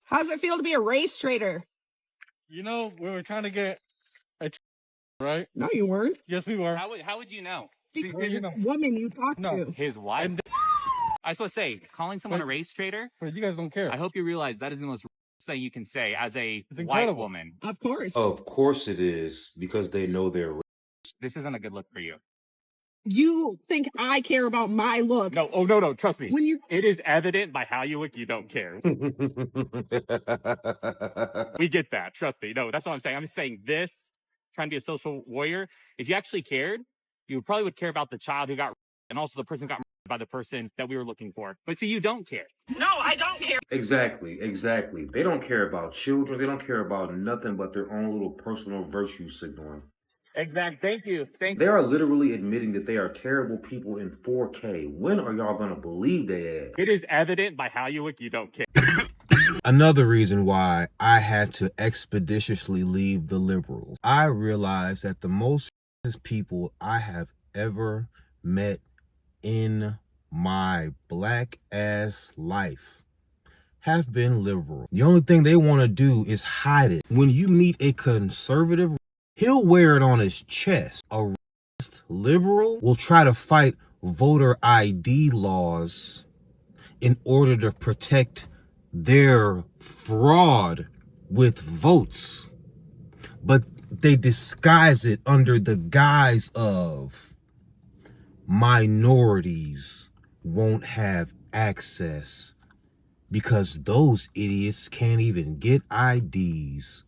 How does it feel to be a race traitor? You know, we were trying to get a right? No, you weren't. Yes, we were. How would you know? Because the woman you talked to. His wife? I was supposed to say, calling someone a race traitor? But you guys don't care. I hope you realize that is the most thing you can say as a white woman. Of course. Of course it is, because they know they're This isn't a good look for you. You think I care about my look? No, oh no, trust me. When you It is evident by how you look, you don't care. We get that. Trust me. No, that's what I'm saying. I'm just saying this, trying to be a social warrior. If you actually cared, you probably would care about the child who got and also the person who got by the person that we were looking for. But see, you don't care. No, I don't care. Exactly. They don't care about children. They don't care about nothing but their own little personal virtue signaling. Exactly. Thank you. They are literally admitting that they are terrible people in 4K. When are y'all gonna believe that? It is evident by how you look, you don't care. Another reason why I had to expeditiously leave the liberals. I realized that the most people I have ever met in my black ass life have been liberal. The only thing they want to do is hide it. When you meet a conservative, he'll wear it on his chest. A liberal will try to fight voter ID laws in order to protect their fraud with votes. But they disguise it under the guise of minorities won't have access because those idiots can't even get IDs.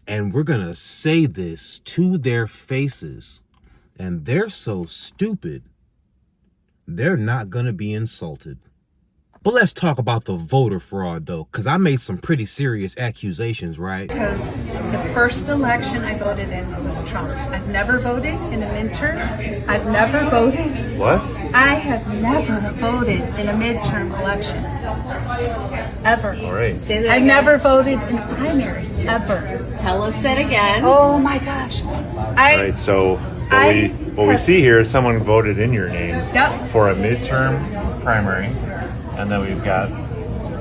And we're gonna say this to their faces, and they're so stupid, they're not gonna be insulted. But let's talk about the voter fraud though, because I made some pretty serious accusations, right? Because the first election I voted in was Trump's. I've never voted in a midterm. I've never voted. What? I have never voted in a midterm election. Ever. All right. Say that I've again. never voted in a primary. Ever. Tell us that again. Oh my gosh. All right. So what we see here is someone voted in your name for a midterm primary, and then we've got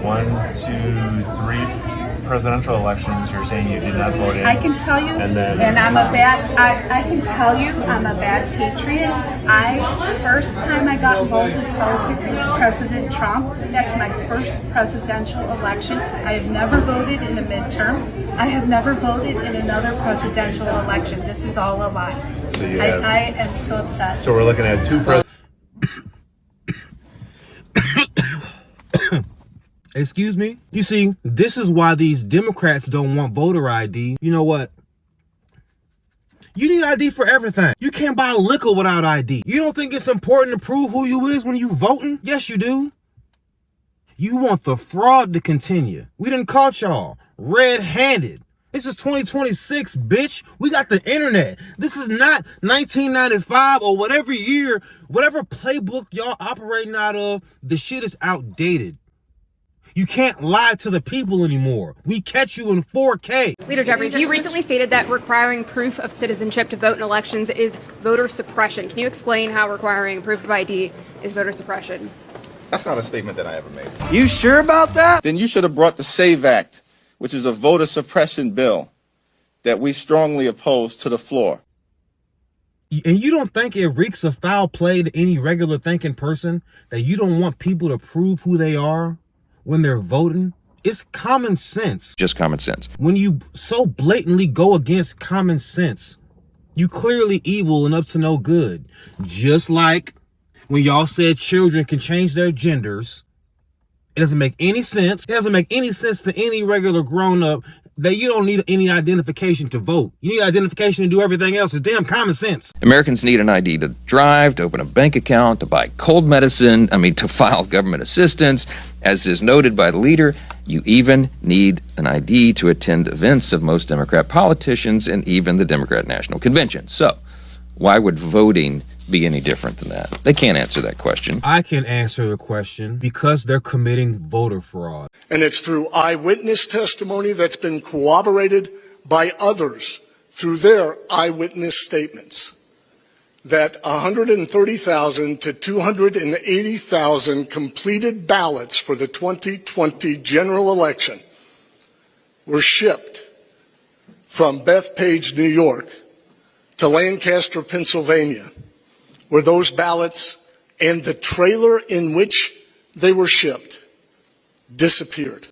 1, 2, 3 presidential elections. You're saying you did not vote in. I can tell you, and I'm a bad. I can tell you, I'm a bad patriot. First time I got involved in politics was President Trump. That's my first presidential election. I have never voted in a midterm. I have never voted in another presidential election. This is all a lie. So I am so upset. So we're looking at 2 presidents. Excuse me? You see, this is why these Democrats don't want voter ID. You know what? You need ID for everything. You can't buy liquor without ID. You don't think it's important to prove who you is when you voting? Yes, you do. You want the fraud to continue. We done caught y'all red-handed. This is 2026, bitch. We got the internet. This is not 1995 or whatever year, whatever playbook y'all operating out of. The shit is outdated. You can't lie to the people anymore. We catch you in 4K. Leader Jeffries, you recently stated that requiring proof of citizenship to vote in elections is voter suppression. Can you explain how requiring proof of ID is voter suppression? That's not a statement that I ever made. You sure about that? Then you should have brought the SAVE Act, which is a voter suppression bill that we strongly oppose, to the floor. And you don't think it reeks of foul play to any regular thinking person that you don't want people to prove who they are when they're voting? It's common sense. Just common sense. When you so blatantly go against common sense, you clearly evil and up to no good. Just like when y'all said children can change their genders. It doesn't make any sense. It doesn't make any sense to any regular grown-up that you don't need any identification to vote. You need identification to do everything else. It's damn common sense. Americans need an ID to drive, to open a bank account, to buy cold medicine, to file government assistance. As is noted by the leader, you even need an ID to attend events of most Democrat politicians and even the Democrat National Convention. So, why would voting be any different than that? They can't answer that question. I can answer the question: because they're committing voter fraud. And it's through eyewitness testimony that's been corroborated by others through their eyewitness statements that 130,000 to 280,000 completed ballots for the 2020 general election were shipped from Bethpage, New York to Lancaster, Pennsylvania, where those ballots and the trailer in which they were shipped disappeared.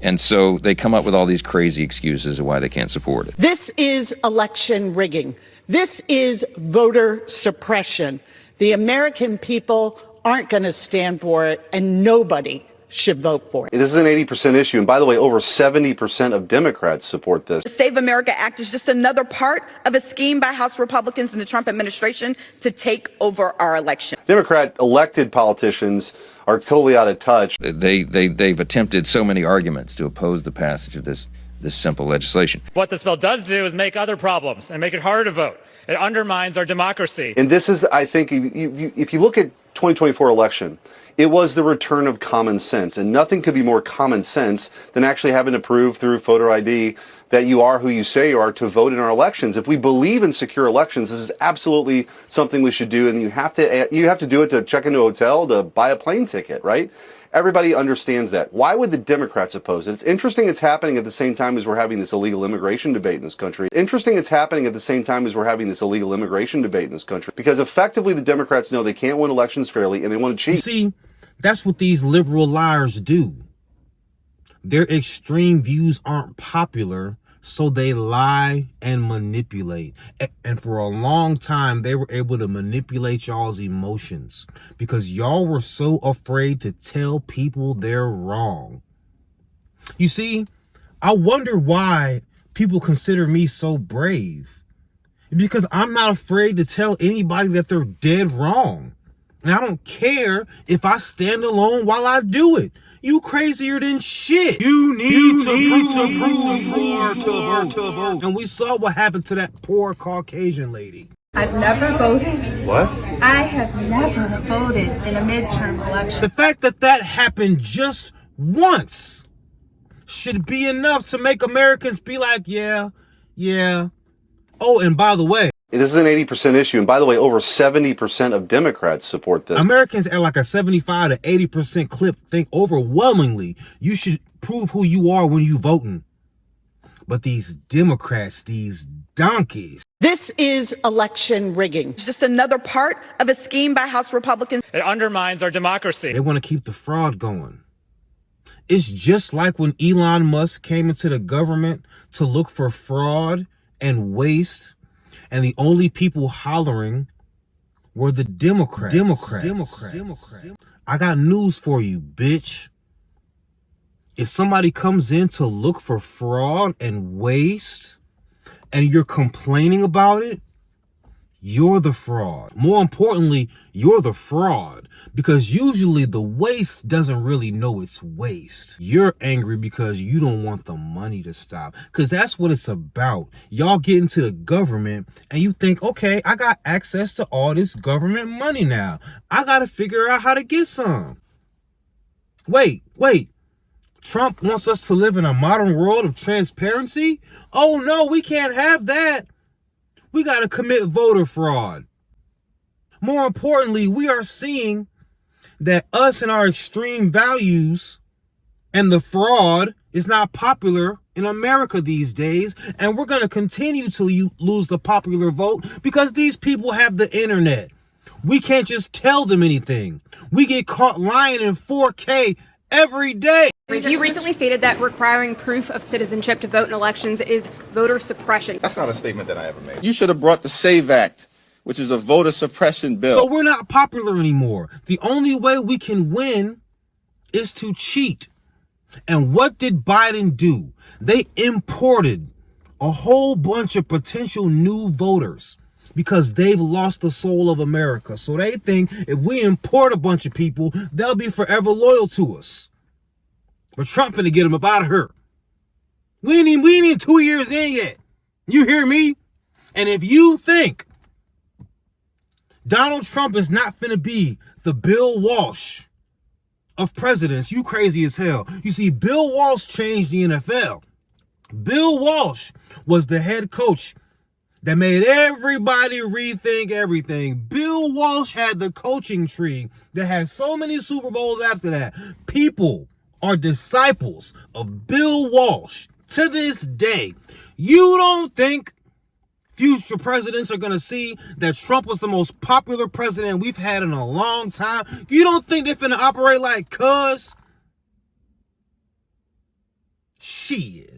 And so they come up with all these crazy excuses of why they can't support it. This is election rigging. This is voter suppression. The American people aren't going to stand for it, and nobody should vote for it. This is an 80% issue. And by the way, over 70% of Democrats support this. The Save America Act is just another part of a scheme by House Republicans and the Trump administration to take over our election. Democrat elected politicians are totally out of touch. They've attempted so many arguments to oppose the passage of this simple legislation. What this bill does do is make other problems and make it harder to vote. It undermines our democracy. And this is, I think, if you look at 2024 election, it was the return of common sense. And nothing could be more common sense than actually having to prove through photo ID that you are who you say you are to vote in our elections. If we believe in secure elections, this is absolutely something we should do. And you have to do it to check into a hotel, to buy a plane ticket, right? Everybody understands that. Why would the Democrats oppose it? It's interesting it's happening at the same time as we're having this illegal immigration debate in this country. Interesting it's happening at the same time as we're having this illegal immigration debate in this country. Because effectively the Democrats know they can't win elections fairly and they want to cheat. You see, that's what these liberal liars do. Their extreme views aren't popular, so they lie and manipulate. And for a long time, they were able to manipulate y'all's emotions because y'all were so afraid to tell people they're wrong. You see, I wonder why people consider me so brave. Because I'm not afraid to tell anybody that they're dead wrong. And I don't care if I stand alone while I do it. You crazier than shit. You need to prove. And we saw what happened to that poor Caucasian lady. I've never voted. What? I have never voted in a midterm election. The fact that that happened just once should be enough to make Americans be like, yeah. Oh, and by the way, this is an 80% issue. And by the way, over 70% of Democrats support this. Americans at like a 75 to 80% clip think overwhelmingly you should prove who you are when you voting. But these Democrats, these donkeys. This is election rigging. It's just another part of a scheme by House Republicans. It undermines our democracy. They want to keep the fraud going. It's just like when Elon Musk came into the government to look for fraud and waste. And the only people hollering were the Democrats. I got news for you, bitch. If somebody comes in to look for fraud and waste, and you're complaining about it, you're the fraud. More importantly, you're the fraud. Because usually the waste doesn't really know it's waste. You're angry because you don't want the money to stop. Because that's what it's about. Y'all get into the government and you think, okay, I got access to all this government money now. I got to figure out how to get some. Wait. Trump wants us to live in a modern world of transparency? Oh no, we can't have that. We got to commit voter fraud. More importantly, we are seeing that us and our extreme values and the fraud is not popular in America these days. And we're going to continue to lose the popular vote because these people have the internet. We can't just tell them anything. We get caught lying in 4K every day. You recently stated that requiring proof of citizenship to vote in elections is voter suppression. That's not a statement that I ever made. You should have brought the SAVE Act, which is a voter suppression bill. So we're not popular anymore. The only way we can win is to cheat. And what did Biden do? They imported a whole bunch of potential new voters because they've lost the soul of America. So they think if we import a bunch of people, they'll be forever loyal to us. But Trump finna get them up out of here. We ain't even 2 years in yet. You hear me? And if you think Donald Trump is not finna be the Bill Walsh of presidents, you crazy as hell. You see, Bill Walsh changed the NFL. Bill Walsh was the head coach that made everybody rethink everything. Bill Walsh had the coaching tree that had so many Super Bowls after that. People are disciples of Bill Walsh. to this day, you don't think future presidents are going to see that Trump was the most popular president we've had in a long time? You don't think they're finna operate like cuz? Shit.